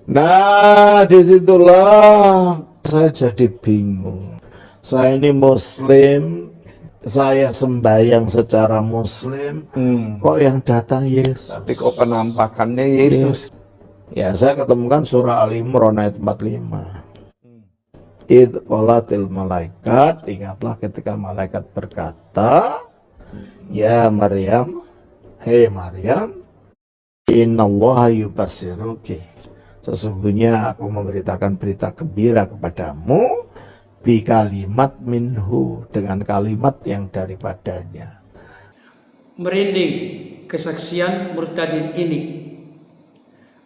Nah, disitulah saya jadi bingung. Saya ini Muslim, saya sembahyang secara Muslim, kok yang datang Yesus? Tapi kok penampakannya Yesus? Ya, saya ketemukan surah Al-Imran ayat 45. Idh qalatil malaikat, ingatlah ketika malaikat berkata, ya Maryam, hei Maryam, innallaha yubassiruki. Sesungguhnya aku memberitakan berita gembira kepadamu bi kalimat minhu, dengan kalimat yang daripadanya. Merinding kesaksian murtadin ini.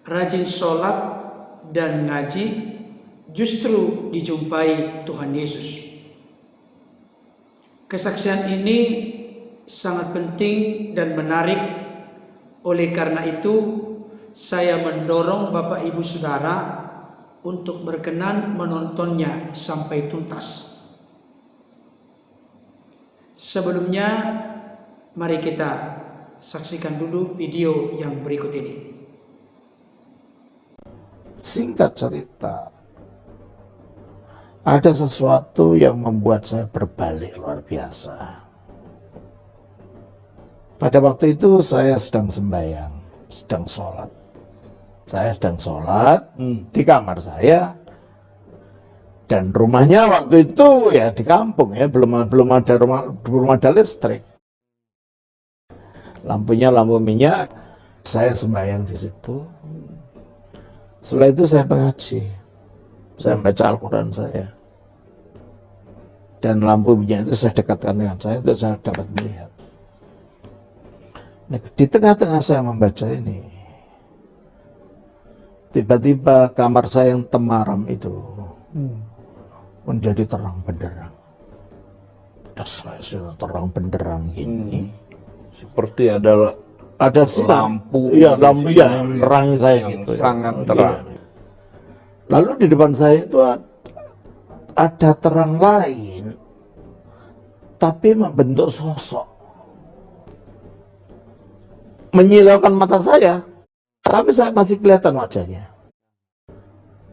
Rajin sholat dan ngaji justru dijumpai Tuhan Yesus. Kesaksian ini sangat penting dan menarik. Oleh karena itu, saya mendorong Bapak Ibu Saudara untuk berkenan menontonnya sampai tuntas. Sebelumnya, mari kita saksikan dulu video yang berikut ini. Singkat cerita, ada sesuatu yang membuat saya berbalik luar biasa. Pada waktu itu saya sedang sembahyang, sedang sholat. Saya sedang sholat di kamar saya, dan rumahnya waktu itu ya di kampung ya, belum ada listrik. Lampunya lampu minyak, saya sembahyang di situ. Setelah itu saya mengaji, saya baca Al-Quran saya, dan lampu minyak itu saya dekatkan dengan saya untuk saya dapat melihat. Nah, di tengah-tengah saya membaca ini, tiba-tiba kamar saya yang temaram itu menjadi terang benderang. Saya sudah terang benderang ini, seperti ada lampu, iya lampu yang menerangi saya yang gitu, sangat ya. terang. Lalu di depan saya itu ada terang lain, tapi membentuk sosok, menyilaukan mata saya, tapi saya masih kelihatan wajahnya.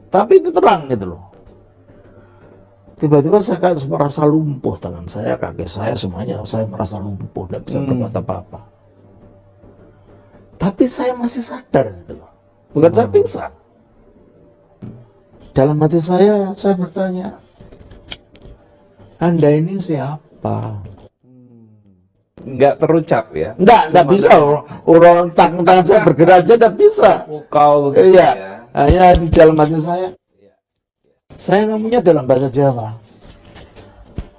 Tapi itu terang gitu loh. Tiba-tiba saya kayak merasa lumpuh, tangan saya, kaki saya, semuanya saya merasa lumpuh, tidak bisa berbuat apa-apa. Tapi saya masih sadar gitu loh. Bukan saya pingsan. Dalam hati saya bertanya, Anda ini siapa? Nggak terucap ya? Nggak bisa. Orang tangan saya bergerak aja nggak bisa. Kau gitu Iya, ya. hanya di dalam hati saya. Saya ngomongnya dalam bahasa Jawa.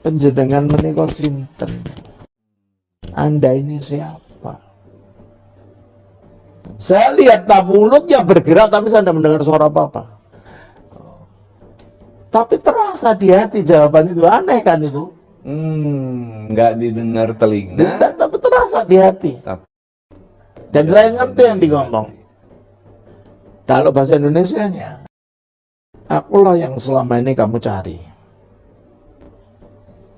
Panjenengan menika sinten? Anda ini siapa? Saya lihat mulutnya bergerak, tapi saya tidak mendengar suara apa-apa. Tapi terasa di hati jawaban itu, aneh kan itu? Nggak didengar telinga. Tapi terasa di hati. Dan saya ngerti yang ngomong. Kalau bahasa Indonesianya, akulah yang selama ini kamu cari.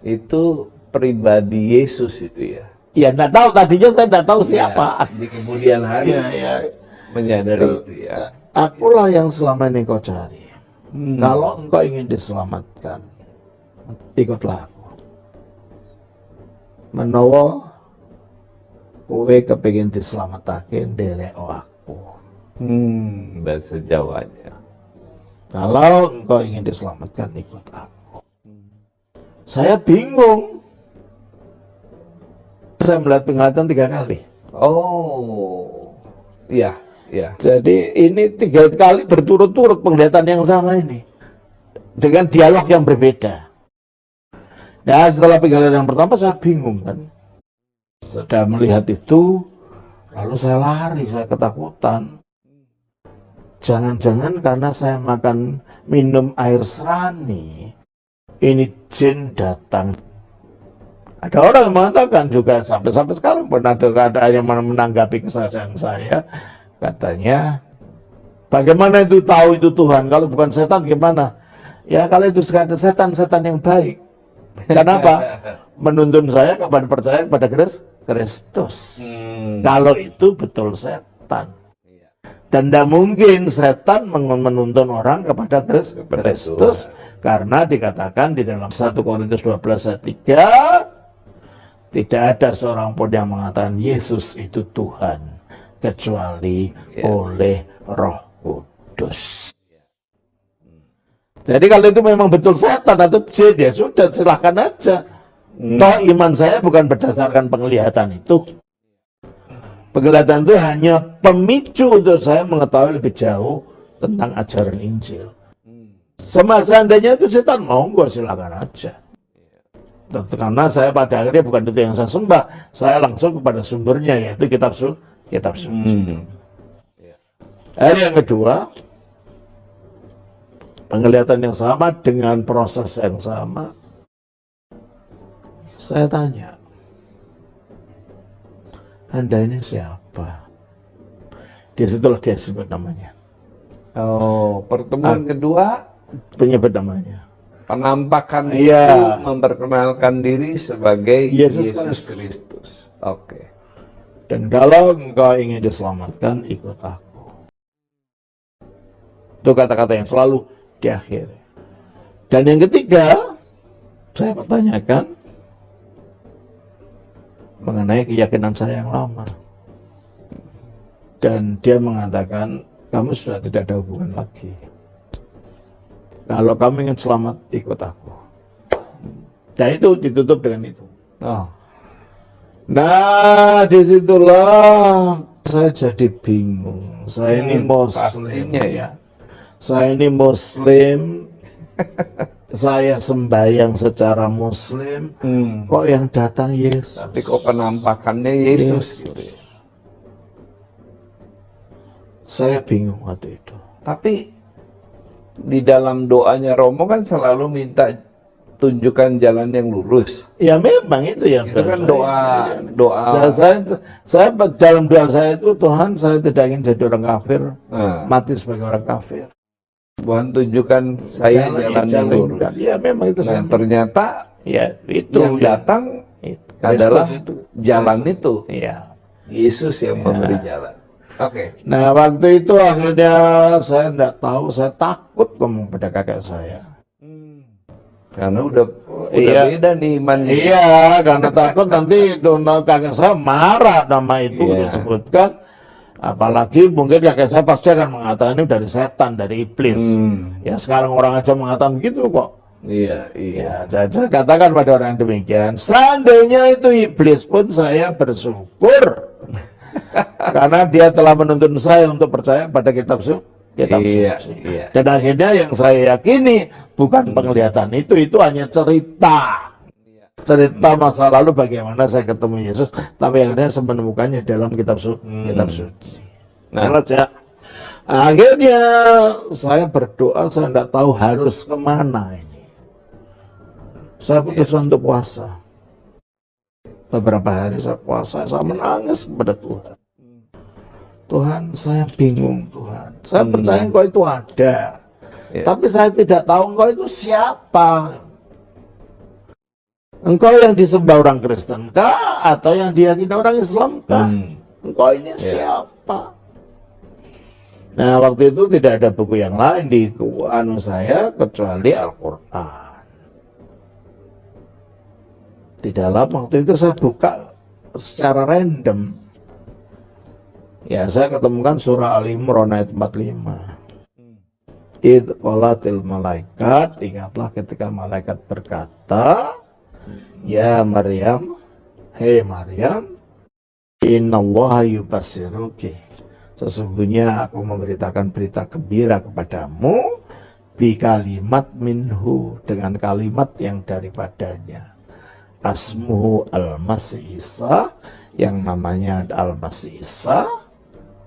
Itu pribadi Yesus itu ya? Ya nggak tahu, tadinya saya nggak tahu siapa. Di kemudian hari menyadari itu ya. Akulah yang selama ini kau cari. Kalau engkau ingin diselamatkan, ikutlah aku. Menawa kowe kepingin diselamatake nderek aku. Bahasa Jawanya. Kalau engkau ingin diselamatkan, ikut aku. Saya bingung. Saya melihat penglihatan 3 kali. Oh, iya. Jadi ini 3 kali berturut-turut penglihatan yang sama ini, dengan dialog yang berbeda. Nah, setelah penglihatan yang pertama saya bingung kan. Sudah melihat itu, lalu saya lari, saya ketakutan. Jangan-jangan karena saya minum air serani, ini jin datang. Ada orang yang mengatakan juga, sampai sekarang pernah ada yang menanggapi kesaksian saya, katanya, bagaimana itu tahu itu Tuhan, kalau bukan setan gimana? Ya kalau itu setan yang baik. Kenapa? Menuntun saya kepada percaya kepada Kristus. Kalau itu betul setan. Dan tidak mungkin setan menuntun orang kepada Kristus, karena dikatakan di dalam 1 Korintus 12 ayat 3, tidak ada seorang pun yang mengatakan Yesus itu Tuhan kecuali oleh Roh Kudus. Jadi kalau itu memang betul setan atau jin, ya sudah, silahkan aja. Toh iman saya bukan berdasarkan penglihatan itu. Penglihatan itu hanya pemicu untuk saya mengetahui lebih jauh tentang ajaran Injil. Seandainya itu setan, monggo silakan aja. Karena saya pada akhirnya bukan itu yang saya sembah, saya langsung kepada sumbernya, yaitu kitab suci. Yang kedua, penglihatan yang sama dengan proses yang sama. Saya tanya, Anda ini siapa? Disitulah dia sebut namanya. Oh, pertemuan kedua penyebut namanya. Penampakan itu memperkenalkan diri sebagai Yesus Kristus. Oke. Dan kalau engkau ingin diselamatkan, ikut aku. Itu kata-kata yang selalu di akhir. Dan yang ketiga, saya pertanyakan mengenai keyakinan saya yang lama. Dan dia mengatakan, kamu sudah tidak ada hubungan lagi. Kalau kamu ingin selamat, ikut aku. Dan itu ditutup dengan itu. Nah, disitulah saya jadi bingung. Saya ini Muslim, ya. Saya ini Muslim. Saya sembahyang secara Muslim. Kok yang datang Yesus? Tapi kok penampakannya Yesus gitu ya. Saya bingung waktu itu. Tapi di dalam doanya Romo kan selalu minta tunjukkan jalan yang lurus. Ya memang itu yang itu kan doa. Saya dalam doa saya itu, Tuhan, saya tidak ingin jadi orang kafir, mati sebagai orang kafir. Tuhan tunjukkan saya jalan yang lurus. Ya memang itu. Nah ternyata ya itu yang datang adalah jalan itu. Ya. Yesus yang memberi jalan. Oke. Nah waktu itu akhirnya saya tidak tahu, saya takut ngomong pada kakek saya. Karena udah beda nih imannya. Iya, karena takut nanti itu kakek saya marah nama itu disebutkan. Apalagi mungkin kakek saya pasti akan mengatakan ini dari setan, dari iblis. Ya sekarang orang aja mengatakan gitu kok. Iya. Ya, saya katakan pada orang demikian, seandainya itu iblis pun saya bersyukur. Karena dia telah menuntun saya untuk percaya pada kitab suci. Dan akhirnya yang saya yakini bukan penglihatan itu hanya cerita masa lalu bagaimana saya ketemu Yesus, tapi akhirnya saya menemukannya dalam kitab suci. Akhirnya saya berdoa, saya tidak tahu harus kemana ini. Saya putuskan untuk puasa. Beberapa hari saya puasa, saya menangis kepada Tuhan. Tuhan, saya bingung Tuhan. Saya percaya Engkau itu ada. Tapi saya tidak tahu Engkau itu siapa. Engkau yang disembah orang Kristen kah? Atau yang diyakini orang Islam kah? Engkau ini siapa? Nah, waktu itu tidak ada buku yang lain di saya kecuali Al-Quran. Di dalam waktu itu saya buka secara random. Ya, saya ketemukan surah Al-Imran ayat 45. Idh qalatil malaikat, ingatlah ketika malaikat berkata, ya Maryam, hei Maryam, innallaha yubassiruki. Sesungguhnya aku memberitakan berita gembira kepadamu bi kalimat minhu, dengan kalimat yang daripadanya. Asmuhu al-Masih Isa, yang namanya al-Masih Isa,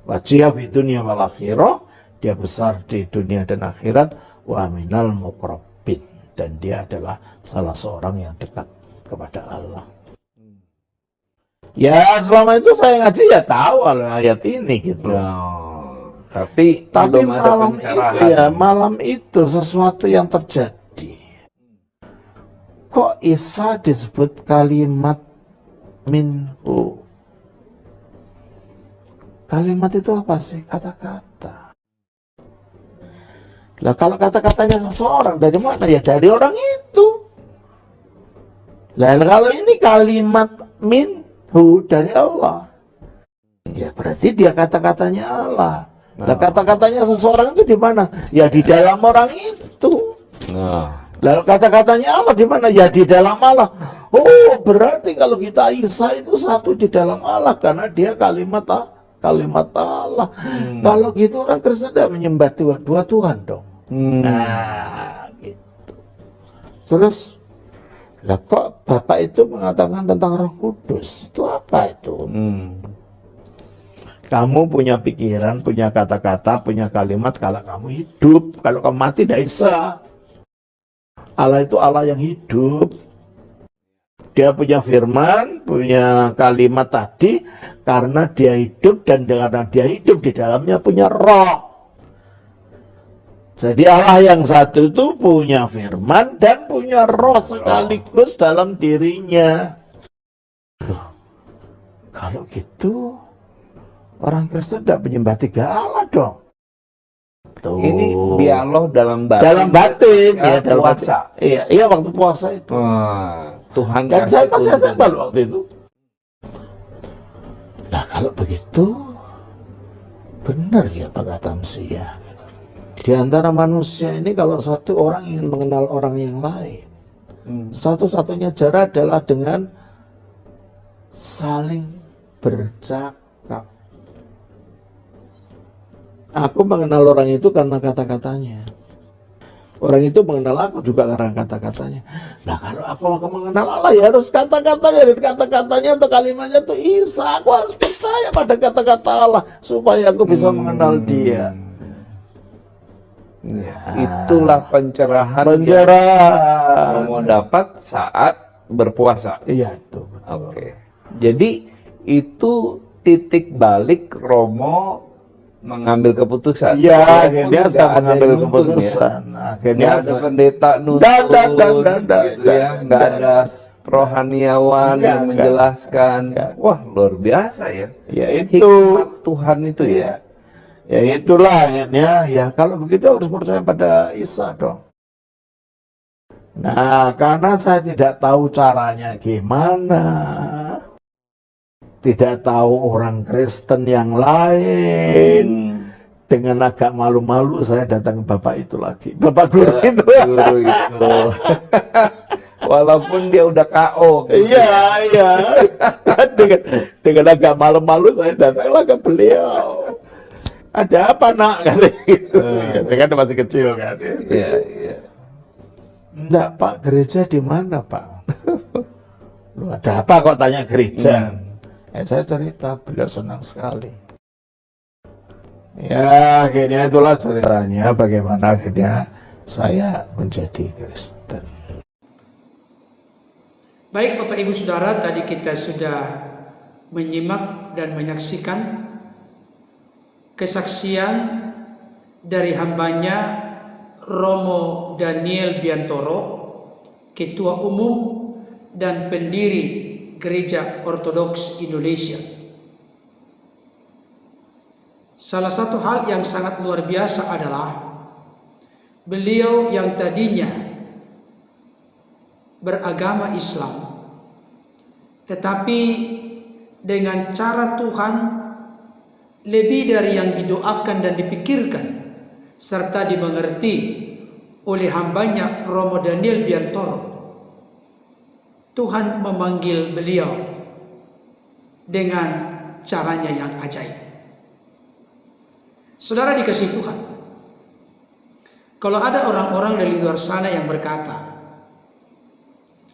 wajiyah di dunia wal akhirah, dia besar di dunia dan akhirat, wa minal muqrabbin, dan dia adalah salah seorang yang dekat kepada Allah. Ya selama itu saya ngaji ya tahu ayat ini gitu. Tapi malam itu malam itu sesuatu yang terjadi. Kok Isa disebut kalimat minhu? Kalimat itu apa sih? Kata-kata. Lah kalau kata-katanya seseorang dari mana? Ya dari orang itu. Lah kalau ini kalimat minhu dari Allah, ya berarti dia kata-katanya Allah. Lah kata-katanya seseorang itu di mana? Ya di dalam orang itu. Lalu kata-katanya Allah di mana? Ya di dalam Allah. Oh, berarti kalau kita Isa itu satu di dalam Allah karena dia kalimat Allah. Kalau gitu orang Kristen tidak menyembah dua Tuhan dong. Nah, gitu. Terus, lah kok Bapak itu mengatakan tentang Roh Kudus? Itu apa itu? Kamu punya pikiran, punya kata-kata, punya kalimat kalau kamu hidup. Kalau kamu mati tidak bisa. Allah itu Allah yang hidup. Dia punya firman, punya kalimat tadi karena dia hidup dan karena dia hidup di dalamnya punya roh. Jadi Allah yang satu itu punya firman dan punya roh sekaligus dalam dirinya. Kalau gitu orang Kristen tidak menyembah tiga Allah dong. Tuh. Ini dialog dalam batin. Dalam batin, ya dalam puasa. Batin. Iya waktu puasa itu. Tuhan Dan saya kasih masih tuntunan. SMA waktu itu. Nah kalau begitu, benar ya perkataan Sia. Di antara manusia ini kalau satu orang ingin mengenal orang yang lain, satu-satunya cara adalah dengan saling bercakap. Aku mengenal orang itu karena kata-katanya. Orang itu mengenal aku juga karena kata-katanya. Nah kalau aku mengenal Allah ya harus kata-katanya. Dan kata-katanya atau kalimatnya itu Isa. Aku harus percaya pada kata-kata Allah supaya aku bisa mengenal dia. Itulah pencerahan yang mau dapat saat berpuasa. Iya itu. Oke. Jadi itu titik balik Romo mengambil keputusan. Iya, Walaupun akhirnya nggak saya ada mengambil yang nuntun, keputusan. Ya. Akhirnya Nggak ada pendeta nuntun, gitu ya. Nggak ada rohaniawan yang menjelaskan. Wah, luar biasa ya. Ya itu. Hikmat Tuhan itu ya. Iya. Ya itulah akhirnya. Ya kalau begitu harus percaya pada Isa dong. Nah, karena saya tidak tahu caranya gimana. Tidak tahu orang Kristen yang lain. Dengan agak malu-malu saya datang ke Bapak itu lagi. Bapak guru itu. Guru itu. Walaupun dia udah KO. Gitu. Iya. dengan agak malu-malu saya datanglah ke beliau. Ada apa nak? Kata gitu. Ya, saya kan masih kecil kan. Iya. Enggak Pak, gereja di mana Pak? Loh, ada apa kok tanya gereja? Saya cerita, beliau senang sekali. Ya akhirnya itulah ceritanya bagaimana akhirnya saya menjadi Kristen. Baik Bapak Ibu Saudara, tadi kita sudah menyimak dan menyaksikan kesaksian dari hambanya Romo Daniel Biantoro, Ketua Umum dan pendiri Gereja Ortodoks Indonesia. Salah satu hal yang sangat luar biasa adalah beliau yang tadinya beragama Islam, tetapi dengan cara Tuhan lebih dari yang didoakan dan dipikirkan serta dimengerti oleh hambanya Romo Daniel Biantoro, Tuhan memanggil beliau dengan caranya yang ajaib. Saudara dikasihi Tuhan, kalau ada orang-orang dari luar sana yang berkata,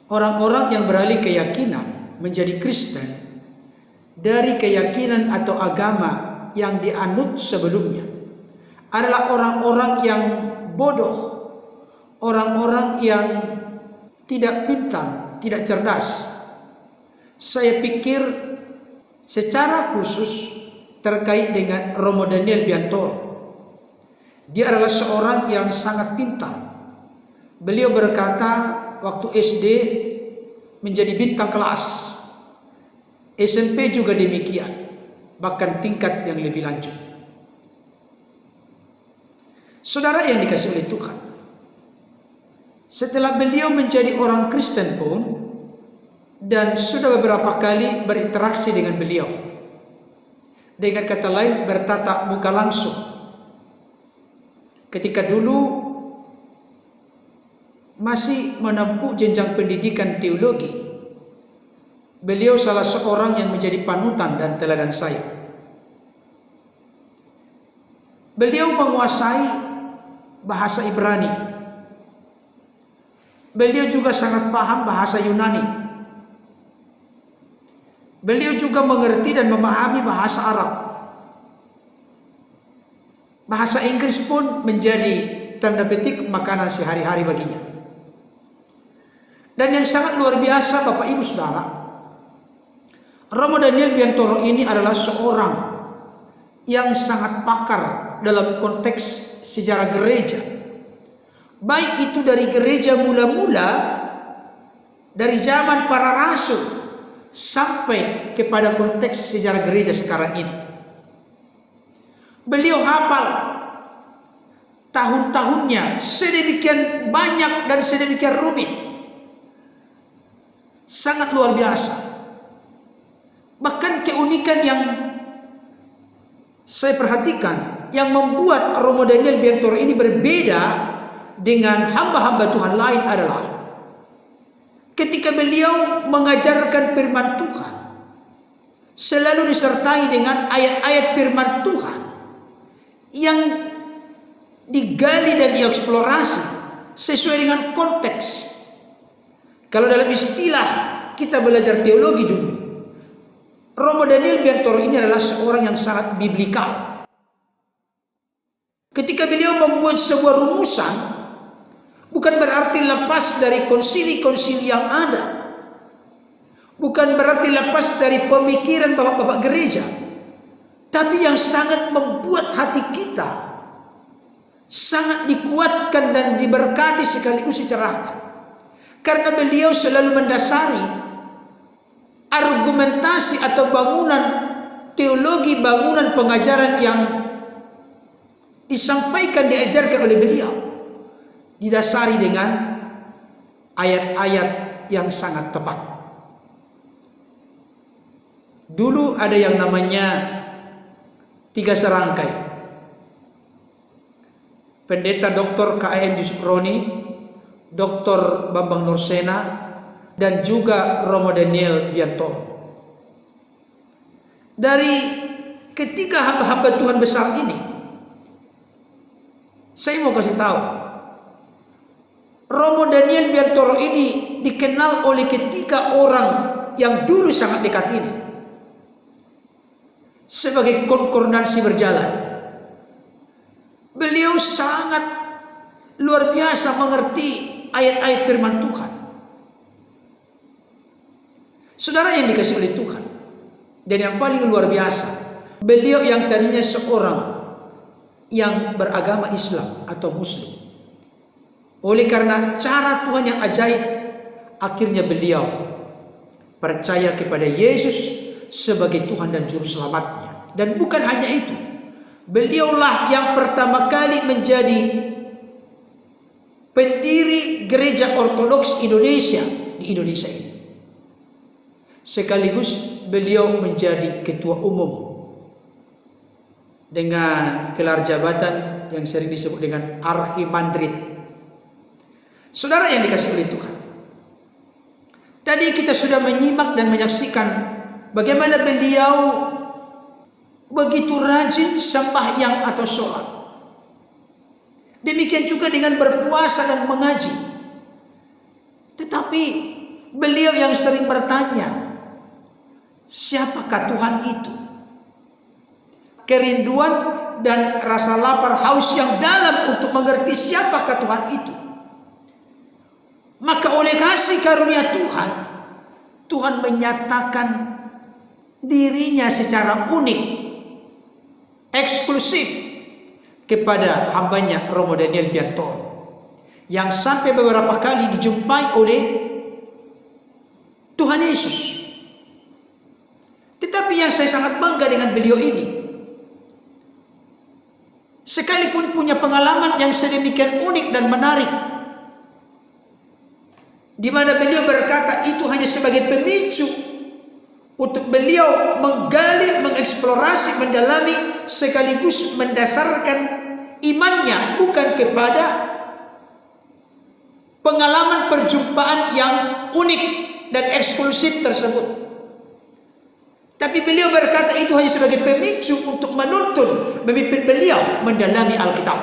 orang-orang yang beralih keyakinan menjadi Kristen dari keyakinan atau agama yang dianut sebelumnya adalah orang-orang yang bodoh, orang-orang yang tidak pintar, tidak cerdas. Saya pikir secara khusus terkait dengan Romo Daniel Biantoro, dia adalah seorang yang sangat pintar. Beliau berkata waktu SD menjadi bintang kelas, SMP juga demikian. bahkan tingkat yang lebih lanjut. Saudara yang dikasihi oleh Tuhan, setelah beliau menjadi orang Kristen pun, dan sudah beberapa kali berinteraksi dengan beliau, dengan kata lain bertatap muka langsung. Ketika dulu masih menempuh jenjang pendidikan teologi, beliau salah seorang yang menjadi panutan dan teladan saya. Beliau menguasai bahasa Ibrani. Beliau juga sangat paham bahasa Yunani. Beliau juga mengerti dan memahami bahasa Arab. Bahasa Inggris pun menjadi tanda petik makanan sehari-hari baginya. Dan yang sangat luar biasa Bapak Ibu Saudara, Romo Daniel Biantoro ini adalah seorang yang sangat pakar dalam konteks sejarah gereja. Baik itu dari gereja mula-mula, dari zaman para rasul, sampai kepada konteks sejarah gereja sekarang ini. Beliau hafal tahun-tahunnya sedemikian banyak dan sedemikian rumit. Sangat luar biasa. Bahkan keunikan yang saya perhatikan, yang membuat Romo Daniel Biantoro ini berbeda dengan hamba-hamba Tuhan lain adalah ketika beliau mengajarkan firman Tuhan, selalu disertai dengan ayat-ayat firman Tuhan yang digali dan dieksplorasi sesuai dengan konteks. Kalau dalam istilah kita belajar teologi dulu, Romo Daniel Biantoro ini adalah seorang yang sangat biblikal. Ketika beliau membuat sebuah rumusan, bukan berarti lepas dari konsili-konsili yang ada, bukan berarti lepas dari pemikiran bapak-bapak gereja, tapi yang sangat membuat hati kita sangat dikuatkan dan diberkati sekaligus dicerahkan. Karena beliau selalu mendasari argumentasi atau bangunan teologi, bangunan pengajaran yang disampaikan, diajarkan oleh beliau, didasari dengan ayat-ayat yang sangat tepat. Dulu ada yang namanya 3 serangkai. Pendeta Dr. K.M. Yusuf Roni, Dr. Bambang Nursena, dan juga Romo Daniel Biantoro. Dari ketiga hamba-hamba Tuhan besar ini, saya mau kasih tahu, Romo Daniel Biantoro ini dikenal oleh ketiga orang yang dulu sangat dekat ini sebagai konkordansi berjalan. Beliau sangat luar biasa mengerti ayat-ayat firman Tuhan. Saudara yang dikasihi oleh Tuhan, dan yang paling luar biasa, beliau yang tadinya seorang yang beragama Islam atau Muslim, oleh karena cara Tuhan yang ajaib, akhirnya beliau percaya kepada Yesus sebagai Tuhan dan Juru Selamatnya. Dan bukan hanya itu, beliaulah yang pertama kali menjadi pendiri Gereja Ortodoks Indonesia di Indonesia ini. Sekaligus beliau menjadi ketua umum dengan gelar jabatan yang sering disebut dengan Archimandrit. Saudara yang dikasihi oleh Tuhan, tadi kita sudah menyimak dan menyaksikan bagaimana beliau begitu rajin sembahyang atau sholat. Demikian juga dengan berpuasa dan mengaji. Tetapi beliau yang sering bertanya, siapakah Tuhan itu? Kerinduan dan rasa lapar haus yang dalam untuk mengerti siapakah Tuhan itu. Maka oleh kasih karunia Tuhan, Tuhan menyatakan dirinya secara unik, eksklusif kepada hambanya Romo Daniel Biantoro, yang sampai beberapa kali dijumpai oleh Tuhan Yesus. Tetapi yang saya sangat bangga dengan beliau ini, sekalipun punya pengalaman yang sedemikian unik dan menarik, di mana beliau berkata itu hanya sebagai pemicu untuk beliau menggali, mengeksplorasi, mendalami, sekaligus mendasarkan imannya bukan kepada pengalaman perjumpaan yang unik dan eksklusif tersebut. Tapi beliau berkata itu hanya sebagai pemicu untuk menuntun, memimpin beliau mendalami Alkitab.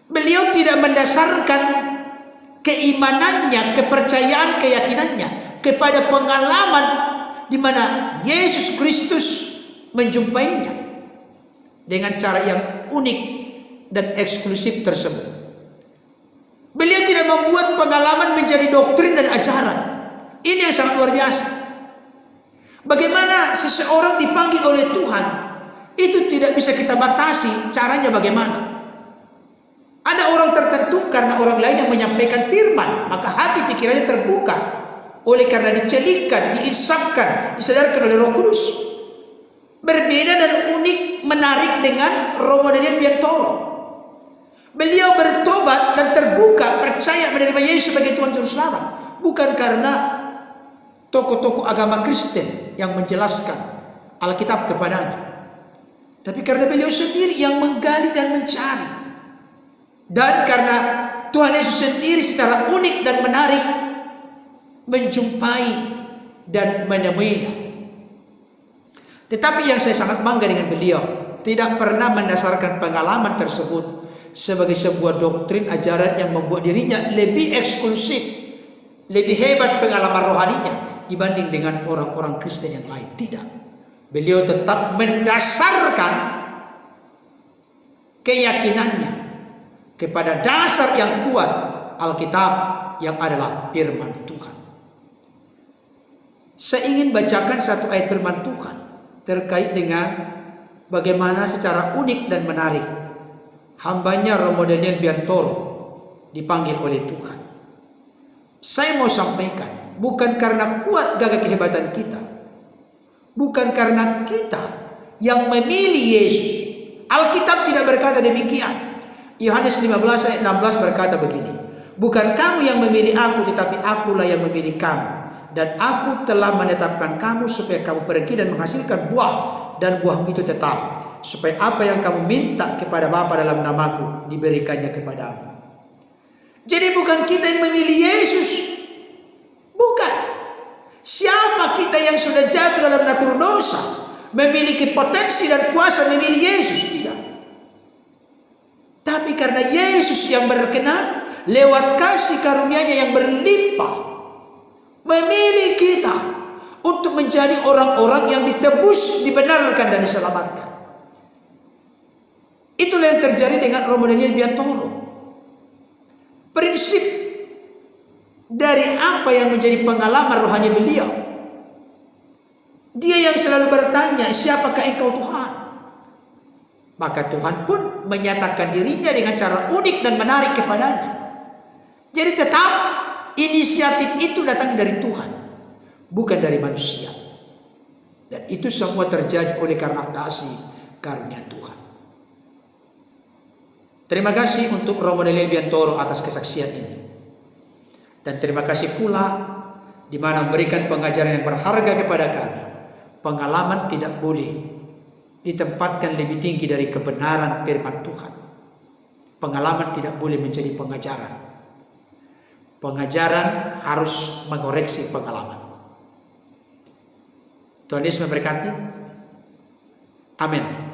Beliau tidak mendasarkan keimanannya, kepercayaan, keyakinannya kepada pengalaman di mana Yesus Kristus menjumpainya dengan cara yang unik dan eksklusif tersebut. Beliau tidak membuat pengalaman menjadi doktrin dan ajaran. Ini yang sangat luar biasa. Bagaimana seseorang dipanggil oleh Tuhan, itu tidak bisa kita batasi caranya bagaimana. Ada orang tertentu karena orang lain yang menyampaikan firman, maka hati pikirannya terbuka. Oleh karena dicelikan, diinsapkan, disadarkan oleh Roh Kudus. Berbeda dan unik, menarik dengan Romo Daniel Biantoro. Beliau bertobat dan terbuka, percaya menerima Yesus sebagai Tuhan Juru Selamat, bukan karena tokoh-tokoh agama Kristen yang menjelaskan Alkitab kepadanya, tapi karena beliau sendiri yang menggali dan mencari, dan karena Tuhan Yesus sendiri secara unik dan menarik menjumpai dan menemuinya. Tetapi yang saya sangat bangga dengan beliau, tidak pernah mendasarkan pengalaman tersebut sebagai sebuah doktrin ajaran yang membuat dirinya lebih eksklusif, lebih hebat pengalaman rohaninya dibanding dengan orang-orang Kristen yang lain. Tidak. Beliau tetap mendasarkan keyakinannya kepada dasar yang kuat, Alkitab yang adalah firman Tuhan. Saya ingin bacakan satu ayat firman Tuhan terkait dengan bagaimana secara unik dan menarik hambanya Romo Daniel Biantoro dipanggil oleh Tuhan. Saya mau sampaikan, bukan karena kuat gagah kehebatan kita, bukan karena kita yang memilih Yesus. Alkitab tidak berkata demikian. Yohanes 15 ayat 16 berkata begini, bukan kamu yang memilih aku, tetapi akulah yang memilih kamu, dan aku telah menetapkan kamu supaya kamu pergi dan menghasilkan buah, dan buahmu itu tetap, supaya apa yang kamu minta kepada Bapa dalam namaku diberikannya kepadamu. Jadi bukan kita yang memilih Yesus, bukan. Siapa kita yang sudah jatuh dalam natur dosa, memiliki potensi dan kuasa memilih Yesus? Tidak. Tapi karena Yesus yang berkenan lewat kasih karunia-Nya yang berlimpah memilih kita untuk menjadi orang-orang yang ditebus, dibenarkan dan diselamatkan. Itulah yang terjadi dengan Romo Daniel Biantoro. Prinsip dari apa yang menjadi pengalaman rohani beliau, dia yang selalu bertanya, siapakah engkau Tuhan? Maka Tuhan pun menyatakan dirinya dengan cara unik dan menarik kepadanya. Jadi tetap inisiatif itu datang dari Tuhan, bukan dari manusia. Dan itu semua terjadi oleh karena kasih karunia Tuhan. Terima kasih untuk Romo Daniel Biantoro atas kesaksian ini. Dan terima kasih pula di mana memberikan pengajaran yang berharga kepada kami. Pengalaman tidak boleh ditempatkan lebih tinggi dari kebenaran firman Tuhan. Pengalaman tidak boleh menjadi pengajaran. Pengajaran harus mengoreksi pengalaman. Tuhan Yesus memberkati. Amin.